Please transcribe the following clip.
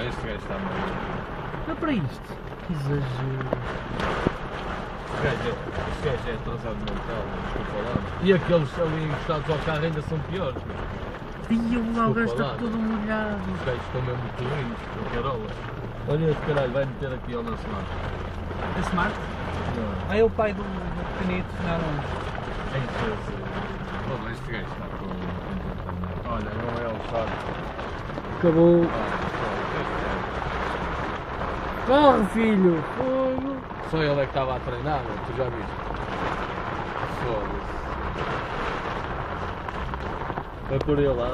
Este gajo está meio... Não é para isto. Que exagero. Este gajo é atrasado mental, desculpa lá. E aqueles ali encostados ao carro ainda são piores. E o gajo está lá, todo molhado. Os gajos estão mesmo muito ruins, com carola. Olha esse caralho, vai meter aqui ao nosso lado. É Smart? Não. Ah, é o pai do pequenito. Não. É isso. Olha, este gajo está com... Olha, não é o sabe. Acabou. Corre, filho! Fogo! Só ele é que estava a treinar, tu já viste? Foda-se. Vai por ele lá.